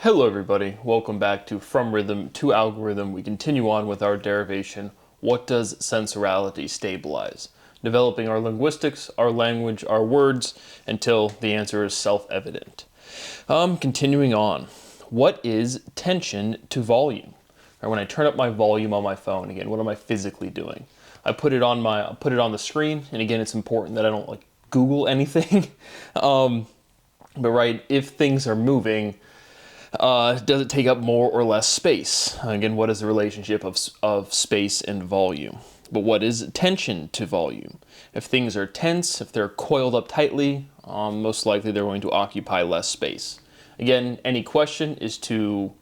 Hello everybody, welcome back to From Rhythm to Algorithm. We continue on with our derivation, what does sensorality stabilize? Developing our linguistics, our language, our words, until the answer is self-evident. Continuing on, what is tension to volume? Or when I turn up my volume on my phone, again, what am I physically doing? I put it on the screen, and again, it's important that I don't Google anything. But right, if things are moving, does it take up more or less space? Again, what is the relationship of space and volume? But what is tension to volume? If things are tense, if they're coiled up tightly, most likely they're going to occupy less space. Again, any question is to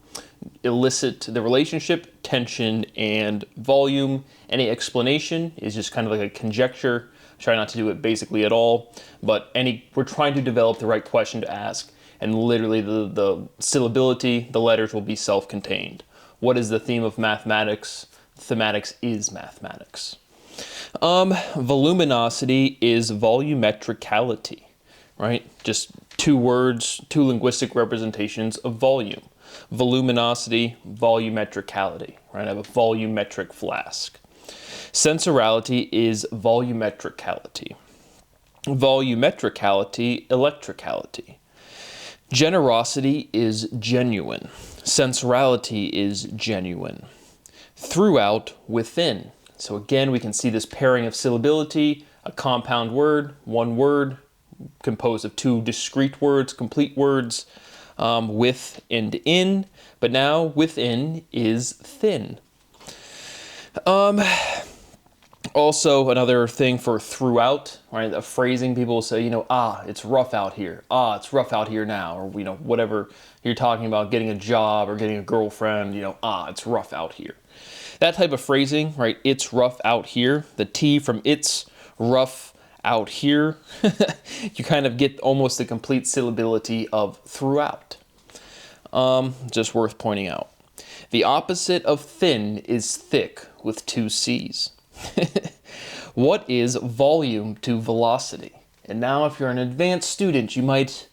elicit the relationship, tension, and volume. Any explanation is just kind of like a conjecture. Try not to do it basically at all, but we're trying to develop the right question to ask. And literally the syllability, the letters will be self-contained. What is the theme of mathematics? Thematics is mathematics. Voluminosity is volumetricality, right? Just two words, two linguistic representations of volume. Voluminosity, volumetricality, right? I have a volumetric flask. Sensorality is volumetricality. Volumetricality, electricality. Generosity is genuine. Sensorality is genuine. Throughout, within. So again, we can see this pairing of syllability, a compound word, one word, composed of two discrete words, complete words, with and in. But now, within is thin. Also, another thing for throughout, right? A phrasing, people will say, it's rough out here. It's rough out here now. Or, whatever you're talking about, getting a job or getting a girlfriend, it's rough out here. That type of phrasing, right? It's rough out here. The T from it's rough out here. You kind of get almost the complete syllability of throughout. Just worth pointing out. The opposite of thin is thick with two C's. What is volume to velocity? And now if you're an advanced student, you might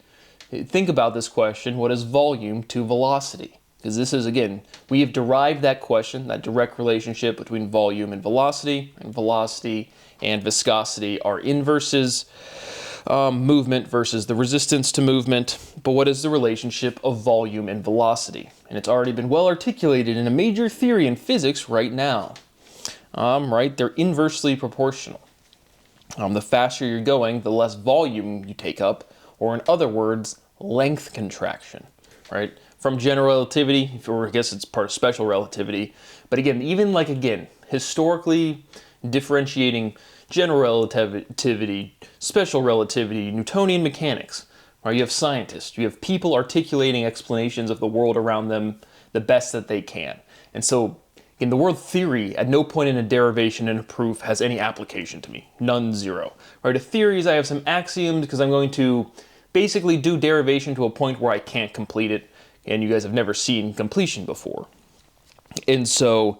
think about this question, what is volume to velocity? Because this is, again, we have derived that question, that direct relationship between volume and velocity and viscosity are inverses, movement versus the resistance to movement. But what is the relationship of volume and velocity? And it's already been well articulated in a major theory in physics right now. Right, they're inversely proportional. The faster you're going, the less volume you take up, or in other words, length contraction, right? From general relativity, or I guess it's part of special relativity, but again, historically differentiating general relativity, special relativity, Newtonian mechanics, right? You have scientists, you have people articulating explanations of the world around them the best that they can. And so, in the word theory, at no point in a derivation and a proof has any application to me. None, zero. Right? A theory is I have some axioms because I'm going to basically do derivation to a point where I can't complete it, and you guys have never seen completion before. And so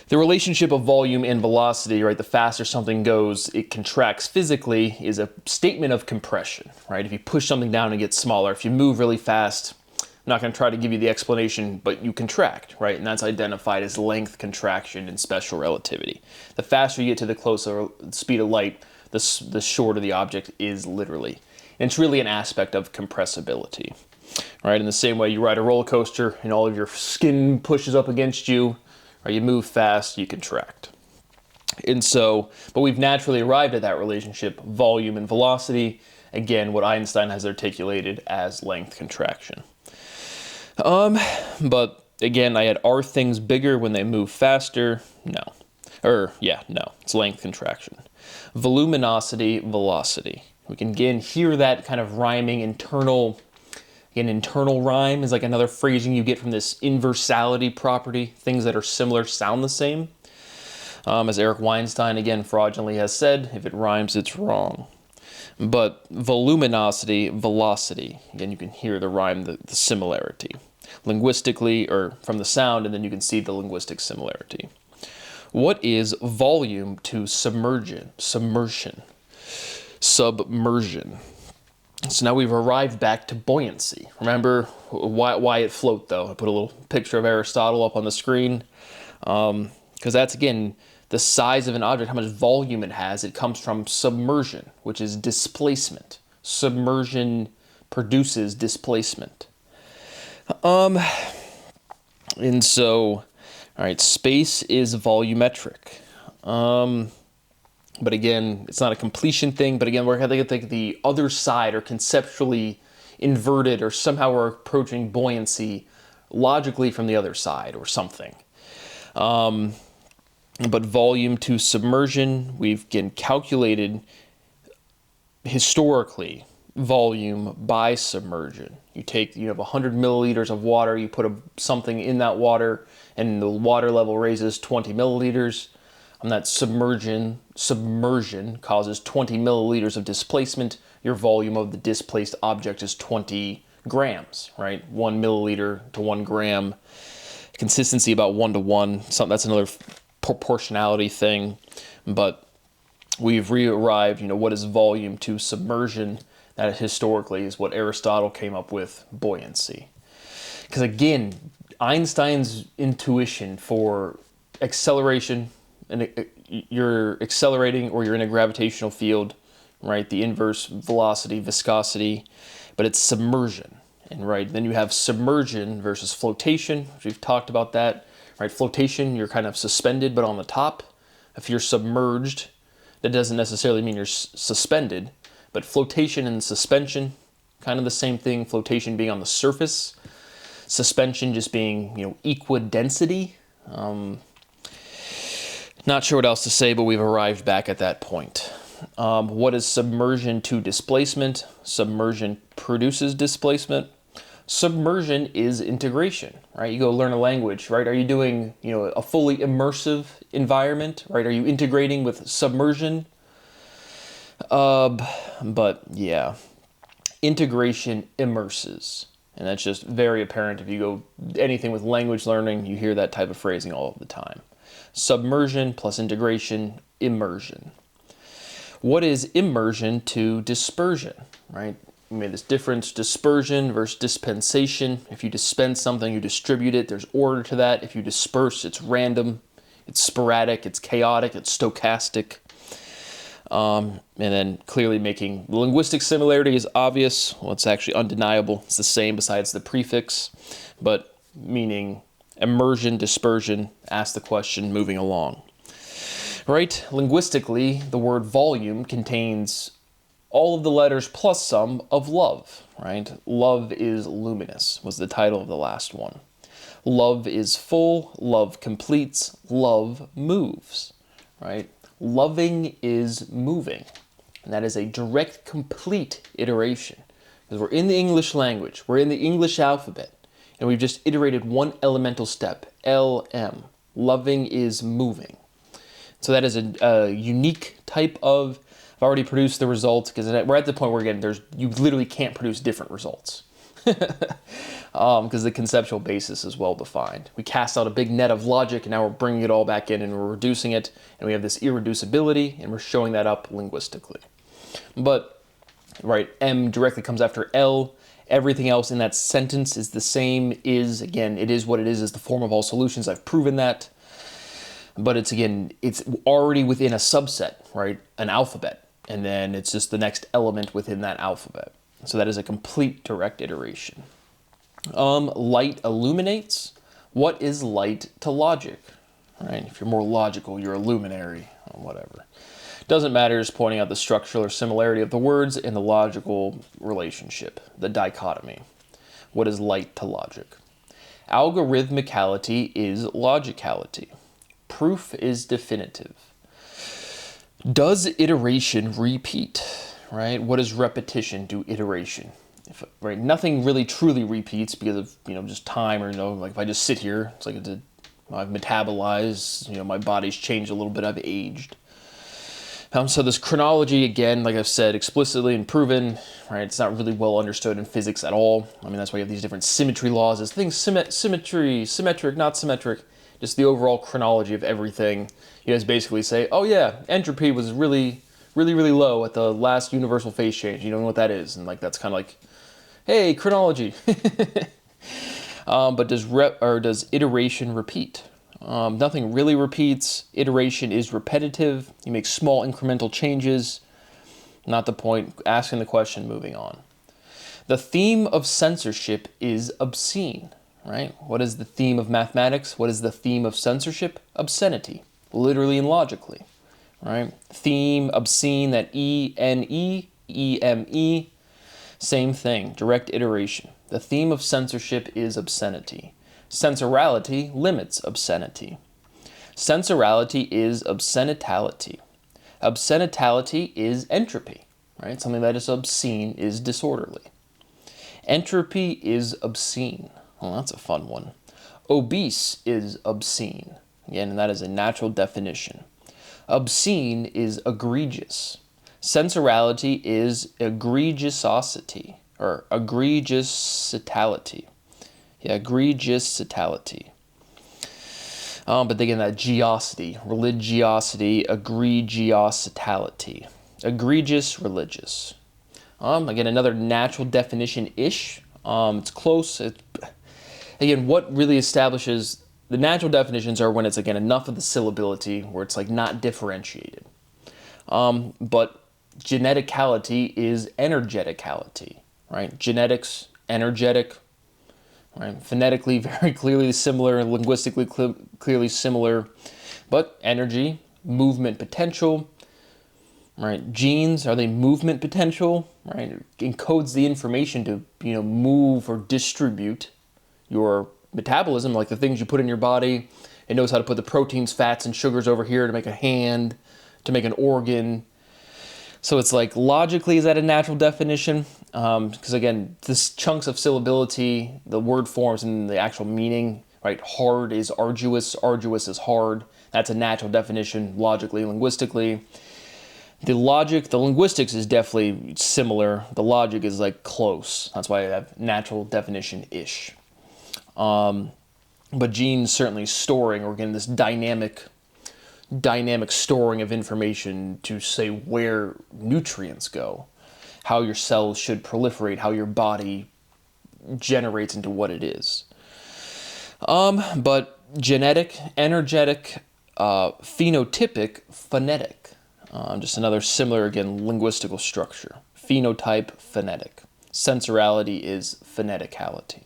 the relationship of volume and velocity, right? The faster something goes, it contracts physically, is a statement of compression, right? If you push something down, it gets smaller. If you move really fast, I'm not going to try to give you the explanation, but you contract, right? And that's identified as length contraction in special relativity. The faster you get to the closer speed of light, the shorter the object is literally. And it's really an aspect of compressibility, right? In the same way you ride a roller coaster and all of your skin pushes up against you, or you move fast, you contract. And so, but we've naturally arrived at that relationship, volume and velocity, again, what Einstein has articulated as length contraction. But again, are things bigger when they move faster? No. It's length contraction. Voluminosity, velocity. We can again hear that kind of rhyming internal rhyme is like another phrasing you get from this inversality property. Things that are similar sound the same. As Eric Weinstein again fraudulently has said, if it rhymes, it's wrong. But voluminosity, velocity, again, you can hear the rhyme, the similarity. Linguistically, or from the sound, and then you can see the linguistic similarity. What is volume to submersion? Submersion. So now we've arrived back to buoyancy. Remember, Why it float, though? I put a little picture of Aristotle up on the screen, because that's, again, the size of an object, how much volume it has. It comes from submersion, which is displacement. Submersion produces displacement. And so, all right, space is volumetric. But again, it's not a completion thing. But again, we're going to think the other side, or conceptually inverted, or somehow we're approaching buoyancy logically from the other side or something. But volume to submersion, we've again calculated historically volume by submersion. You have 100 milliliters of water, you put something in that water, and the water level raises 20 milliliters. And that submersion causes 20 milliliters of displacement. Your volume of the displaced object is 20 grams, right? 1 milliliter to 1 gram. Consistency about 1 to 1. That's another proportionality thing. But we've re-arrived, what is volume to submersion? That historically is what Aristotle came up with, buoyancy. Because again, Einstein's intuition for acceleration, and you're accelerating or you're in a gravitational field, right? The inverse velocity, viscosity, but it's submersion. And right, then you have submersion versus flotation, which we've talked about that, right? Flotation, you're kind of suspended, but on the top. If you're submerged, that doesn't necessarily mean you're suspended, but flotation and suspension, kind of the same thing. Flotation being on the surface, suspension just being, equidensity. Not sure what else to say, but we've arrived back at that point. What is submersion to displacement? Submersion produces displacement. Submersion is integration, right? You go learn a language, right? Are you doing, a fully immersive environment, right? Are you integrating with submersion? But yeah, integration immerses. And that's just very apparent if you go anything with language learning, you hear that type of phrasing all of the time. Submersion plus integration, immersion. What is immersion to dispersion, right? We made this difference, dispersion versus dispensation. If you dispense something, you distribute it, there's order to that. If you disperse, it's random, it's sporadic, it's chaotic, it's stochastic. And then clearly making the linguistic similarity is obvious. Well, it's actually undeniable. It's the same besides the prefix, but meaning immersion, dispersion, ask the question, moving along. Right? Linguistically, the word volume contains all of the letters plus some of love, right? Love is luminous was the title of the last one. Love is full, love completes, love moves, right? Loving is moving, and that is a direct, complete iteration. Because we're in the English language, we're in the English alphabet, and we've just iterated one elemental step, LM. Loving is moving. So that is a unique type of, I've already produced the results, because we're at the point where, again, you literally can't produce different results. Because the conceptual basis is well defined. We cast out a big net of logic, and now we're bringing it all back in and we're reducing it, and we have this irreducibility, and we're showing that up linguistically. But, right, M directly comes after L. Everything else in that sentence is the same, again, it is what it is the form of all solutions. I've proven that. But it's already within a subset, right? An alphabet. And then it's just the next element within that alphabet. So that is a complete direct iteration. Light illuminates. What is light to logic? Right? If you're more logical, you're a luminary, or whatever. Doesn't matter, just pointing out the structural or similarity of the words and the logical relationship, the dichotomy. What is light to logic? Algorithmicality is logicality. Proof is definitive. Does iteration repeat? Right? What does repetition do iteration? Right? Nothing really truly repeats because of just time, or like if I just sit here, it's like I've metabolized, my body's changed a little bit, I've aged. So this chronology, again, like I've said explicitly and proven, right? It's not really well understood in physics at all. I mean, that's why you have these different symmetry laws. As things symmetric, not symmetric. Just the overall chronology of everything. You guys basically say, oh yeah, entropy was really, really, really low at the last universal phase change. You don't know what that is. And that's kind of like, hey, chronology. But does iteration repeat? Nothing really repeats. Iteration is repetitive. You make small incremental changes. Not the point. Asking the question, moving on. The theme of censorship is obscene, right? What is the theme of mathematics? What is the theme of censorship? Obscenity, literally and logically, right? Theme, obscene, that E-N-E, E-M-E, same thing, direct iteration. The theme of censorship is obscenity. Censorality limits obscenity. Censorality is obscenitality. Obscenitality is entropy, right? Something that is obscene is disorderly. Entropy is obscene. Well, that's a fun one. Obese is obscene. Again, and that is a natural definition. Obscene is egregious. Censorality is egregiosity, or egregiositality. Yeah, egregiositality. But again, that geosity, religiosity, egregiositality. Egregious, religious. Again, another natural definition-ish. It's close. Again, what really establishes the natural definitions are when it's, again, enough of the syllability where it's like not differentiated. But geneticality is energeticality, right? Genetics, energetic, right? Phonetically, very clearly similar, linguistically clearly similar, but energy, movement potential, right? Genes, are they movement potential, right? It encodes the information to, move or distribute your metabolism, like the things you put in your body. It knows how to put the proteins, fats, and sugars over here to make a hand, to make an organ. So it's like, logically, is that a natural definition? Because again, this chunks of syllability, the word forms and the actual meaning, right? Hard is arduous, arduous is hard. That's a natural definition, logically, linguistically. The linguistics is definitely similar. The logic is like close. That's why I have natural definition-ish. But genes certainly storing, or again, this dynamic storing of information to say where nutrients go, how your cells should proliferate, how your body generates into what it is. But genetic, energetic, phenotypic, phonetic. Just another similar, again, linguistical structure. Phenotype, phonetic. Censorality is phoneticality.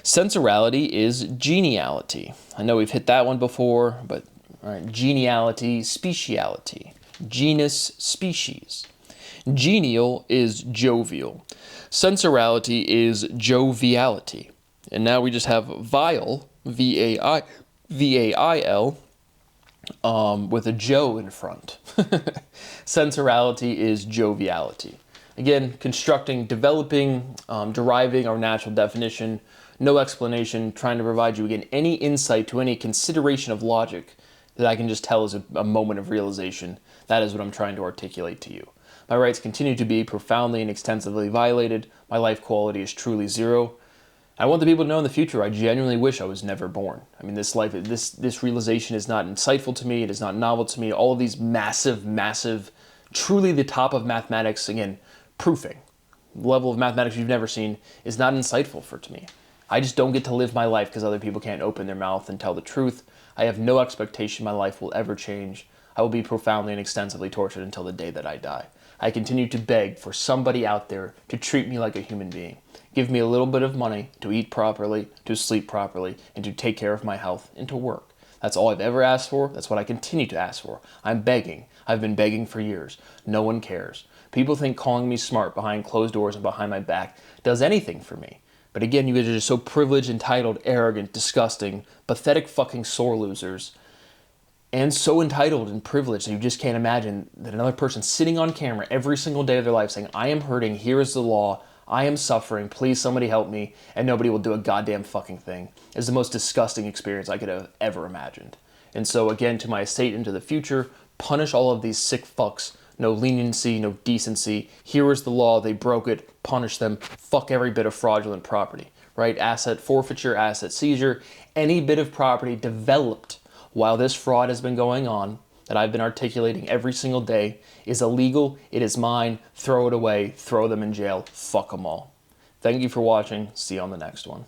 Censorality is geniality. I know we've hit that one before, but all right, geniality, speciality. Genus, species. Genial is jovial. Censorality is joviality. And now we just have vile, V-A-I-L, with a Jo in front. Censorality is joviality. Again, constructing, developing, deriving our natural definition, no explanation, trying to provide you, again, any insight to any consideration of logic that I can just tell is a moment of realization. That is what I'm trying to articulate to you. My rights continue to be profoundly and extensively violated. My life quality is truly zero. I want the people to know in the future, I genuinely wish I was never born. I mean, this realization is not insightful to me. It is not novel to me. All of these massive, truly the top of mathematics, again, proofing, level of mathematics you've never seen, is not insightful to me. I just don't get to live my life because other people can't open their mouth and tell the truth. I have no expectation my life will ever change. I will be profoundly and extensively tortured until the day that I die. I continue to beg for somebody out there to treat me like a human being. Give me a little bit of money to eat properly, to sleep properly, and to take care of my health and to work. That's all I've ever asked for. That's what I continue to ask for. I'm begging. I've been begging for years. No one cares. People think calling me smart behind closed doors and behind my back does anything for me. But again, you guys are just so privileged, entitled, arrogant, disgusting, pathetic fucking sore losers, and so entitled and privileged that you just can't imagine that another person sitting on camera every single day of their life saying, I am hurting, here is the law, I am suffering, please somebody help me, and nobody will do a goddamn fucking thing, is the most disgusting experience I could have ever imagined. And so again, to my estate into the future, punish all of these sick fucks. No leniency, no decency. Here is the law, they broke it, punish them, fuck every bit of fraudulent property, right? Asset forfeiture, asset seizure, any bit of property developed while this fraud has been going on, that I've been articulating every single day, is illegal, it is mine, throw it away, throw them in jail, fuck them all. Thank you for watching. See you on the next one.